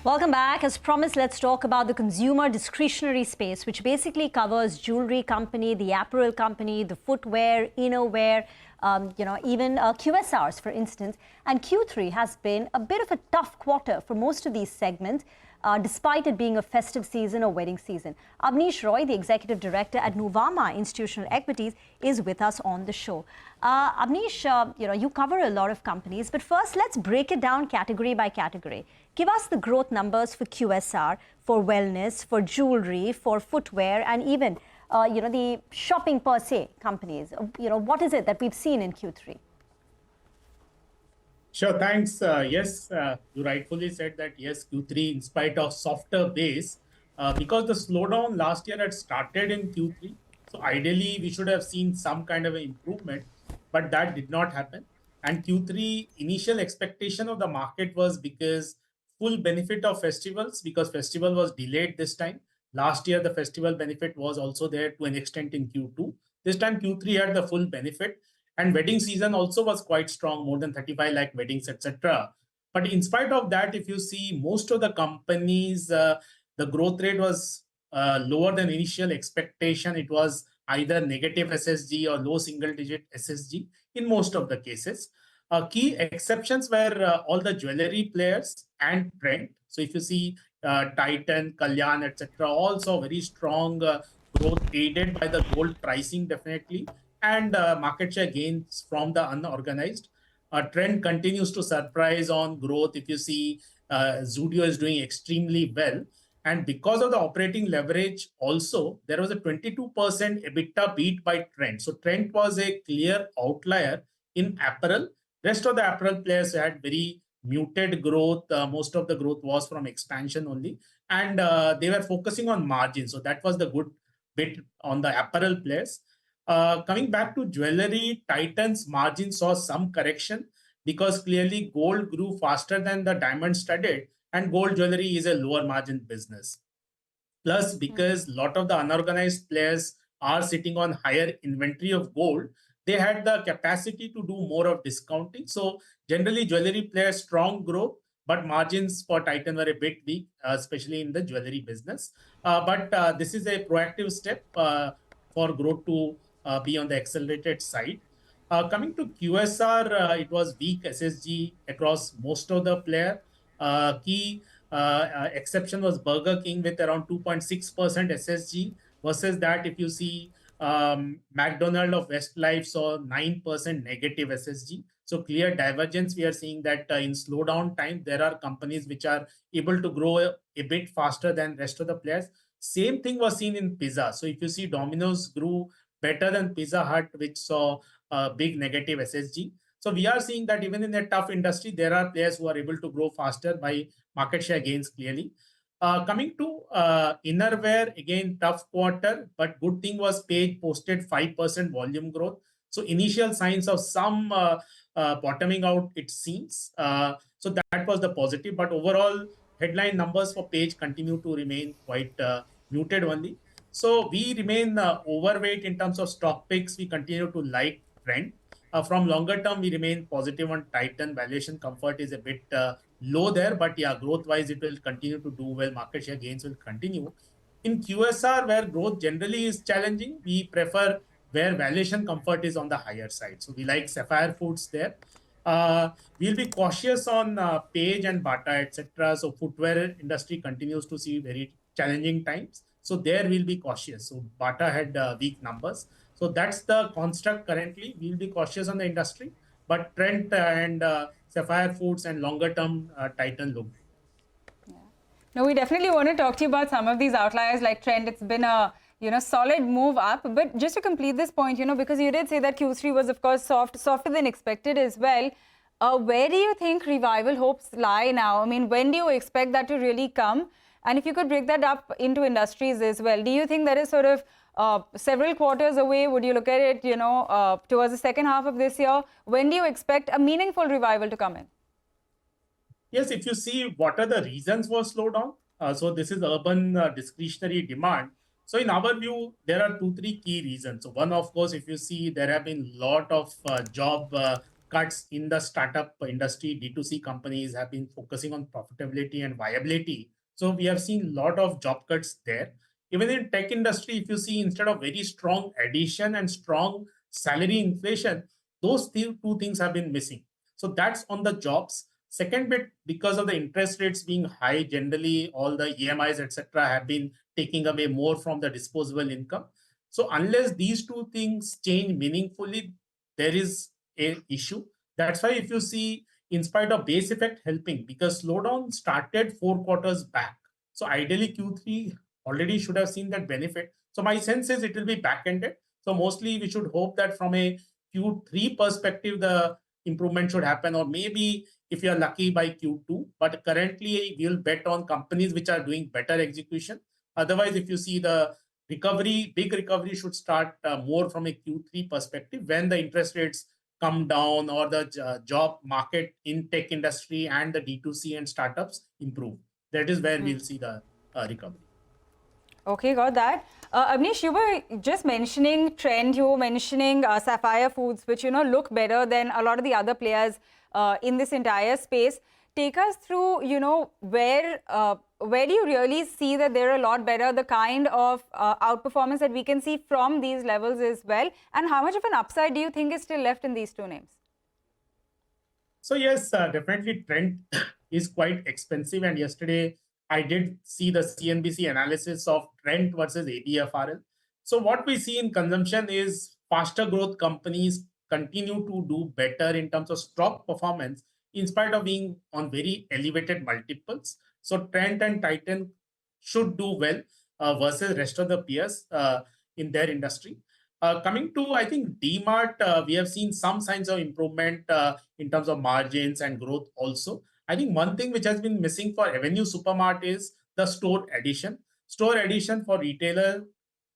Welcome back. As promised, let's talk about the consumer discretionary space, which basically covers jewelry company, the apparel company, the footwear, innerwear, even QSRs, for instance. And Q3 has been a bit of a tough quarter for most of these segments, despite it being a festive season or wedding season. Abneesh Roy, the executive director at Nuvama Institutional Equities, is with us on the show. Abneesh, you cover a lot of companies, but first let's break it down category by category. Give us the growth numbers for QSR, for wellness, for jewelry, for footwear, and even the shopping per se companies. What is it that we've seen in Q3? Sure, thanks. Yes, you rightfully said that, yes, Q3, in spite of softer base, because the slowdown last year had started in Q3. So ideally, we should have seen some kind of an improvement, but that did not happen. And Q3, initial expectation of the market was because full benefit of festivals, because festival was delayed this time. Last year, the festival benefit was also there to an extent in Q2. This time, Q3 had the full benefit. And wedding season also was quite strong, more than 35 lakh weddings, etc. But in spite of that, if you see most of the companies, the growth rate was lower than initial expectation. It was either negative SSG or low single digit SSG in most of the cases. Key exceptions were all the jewelry players and Trent. So if you see Titan, Kalyan, etc., also very strong growth aided by the gold pricing definitely, and market share gains from the unorganized. Trend continues to surprise on growth. If you see, Zudio is doing extremely well. And because of the operating leverage also, there was a 22% EBITDA beat by Trent. So Trent was a clear outlier in apparel. Rest of the apparel players had very muted growth. Most of the growth was from expansion only. And they were focusing on margin. So that was the good bit on the apparel players. Coming back to jewelry, Titan's margin saw some correction because clearly gold grew faster than the diamond studded, and gold jewelry is a lower margin business. Plus, because a lot of the unorganized players are sitting on higher inventory of gold, they had the capacity to do more of discounting. So generally, jewelry players strong growth, but margins for Titan were a bit weak, especially in the jewelry business. But this is a proactive step for growth to be on the accelerated side. Coming to QSR, it was weak SSG across most of the player. Key exception was Burger King with around 2.6% SSG versus that if you see McDonald of Westlife saw 9% negative SSG. So clear divergence. We are seeing that in slowdown time, there are companies which are able to grow a bit faster than rest of the players. Same thing was seen in pizza. So if you see Domino's grew better than Pizza Hut, which saw a big negative SSG. So we are seeing that even in a tough industry, there are players who are able to grow faster by market share gains clearly. Coming to innerwear, again, tough quarter, but good thing was Page posted 5% volume growth. So initial signs of some bottoming out, it seems. So that was the positive, but overall headline numbers for Page continue to remain quite muted only. So we remain overweight in terms of stock picks. We continue to like Trend. From longer term, we remain positive on Titan. Valuation comfort is a bit low there, but yeah, growth-wise, it will continue to do well. Market share gains will continue. In QSR, where growth generally is challenging, we prefer where valuation comfort is on the higher side. So we like Sapphire Foods there. We'll be cautious on Page and Bata, etc. So footwear industry continues to see very challenging times. So there we'll be cautious. So Bata had weak numbers. So that's the construct currently. We'll be cautious on the industry, but Trent and Sapphire Foods and longer term Titan look. Yeah. No, we definitely want to talk to you about some of these outliers like Trent. It's been a solid move up. But just to complete this point, because you did say that Q3 was, of course, softer than expected as well. Where do you think revival hopes lie now? I mean, when do you expect that to really come? And if you could break that up into industries as well, do you think that is sort of several quarters away? Would you look at it, towards the second half of this year? When do you expect a meaningful revival to come in? Yes, if you see what are the reasons for slowdown. So this is urban discretionary demand. So in our view, there are 2-3 key reasons. So one, of course, if you see, there have been a lot of job cuts in the startup industry. D2C companies have been focusing on profitability and viability. So we have seen a lot of job cuts there. Even in tech industry, if you see, instead of very strong addition and strong salary inflation, those two things have been missing. So that's on the jobs. Second bit, because of the interest rates being high, generally all the EMIs, etc., have been taking away more from the disposable income. So unless these two things change meaningfully, there is an issue. That's why if you see, in spite of base effect helping, because slowdown started 4 quarters back. So ideally Q3 already should have seen that benefit. So my sense is it will be back-ended. So mostly we should hope that from a Q3 perspective, the improvement should happen, or maybe if you are lucky by Q2. But currently we will bet on companies which are doing better execution. Otherwise, if you see the recovery, big recovery should start more from a Q3 perspective when the interest rates come down or the job market in tech industry and the D2C and startups improve. That is where we'll see the recovery. Okay, got that. Abneesh, you were just mentioning Trent, you were mentioning Sapphire Foods, which, look better than a lot of the other players in this entire space. Take us through, where do you really see that they're a lot better, the kind of outperformance that we can see from these levels as well, and how much of an upside do you think is still left in these two names? So yes, definitely Trent is quite expensive. And yesterday I did see the CNBC analysis of Trent versus ABFRL. So what we see in consumption is faster growth companies continue to do better in terms of stock performance in spite of being on very elevated multiples. So Trent and Titan should do well versus rest of the peers in their industry. Coming to, I think, DMart, we have seen some signs of improvement in terms of margins and growth also. I think one thing which has been missing for Avenue Supermart is the store addition. Store addition for retailer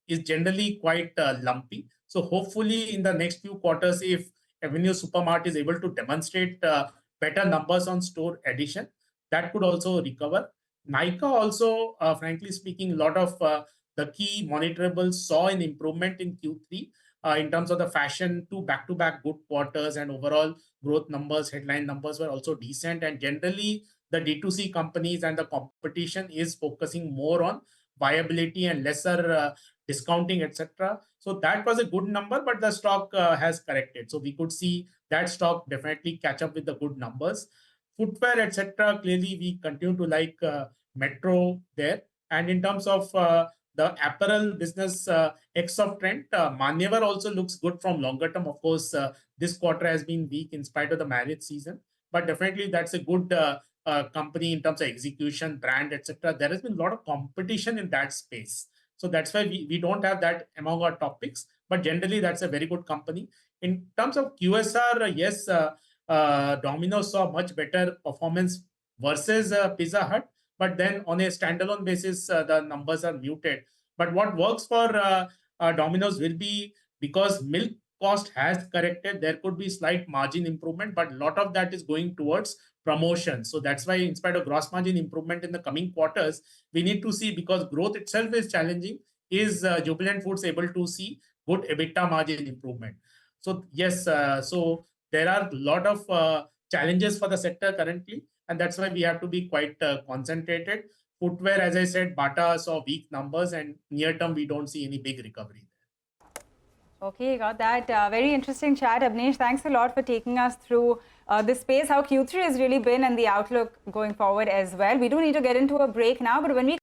is generally quite lumpy. So hopefully in the next few quarters, if Avenue Supermart is able to demonstrate better numbers on store addition, that could also recover. Nykaa also, frankly speaking, a lot of the key monitorables saw an improvement in Q3 in terms of the fashion, two back-to-back good quarters, and overall growth numbers, headline numbers were also decent. And generally, the D2C companies and the competition is focusing more on viability and lesser discounting, etc. So that was a good number, but the stock has corrected. So we could see that stock definitely catch up with the good numbers. Footwear, etc. Clearly, we continue to like Metro there. And in terms of the apparel business, X of Trent, Manyavar also looks good from longer term. Of course, this quarter has been weak in spite of the marriage season, but definitely that's a good company in terms of execution, brand, etc. There has been a lot of competition in that space. So that's why we don't have that among our top picks, but generally that's a very good company. In terms of QSR, yes, Domino's saw much better performance versus Pizza Hut, but then on a standalone basis, the numbers are muted. But what works for Domino's will be, because milk cost has corrected, there could be slight margin improvement, but a lot of that is going towards promotion. So that's why, in spite of gross margin improvement in the coming quarters, we need to see, because growth itself is challenging, is Jubilant Foods able to see good EBITDA margin improvement? So yes, so there are a lot of challenges for the sector currently, and that's why we have to be quite concentrated. Footwear, as I said, Bata saw weak numbers, and near term, we don't see any big recovery there. Okay, got that. Very interesting chat, Abneesh. Thanks a lot for taking us through this space, how Q3 has really been, and the outlook going forward as well. We do need to get into a break now, but when we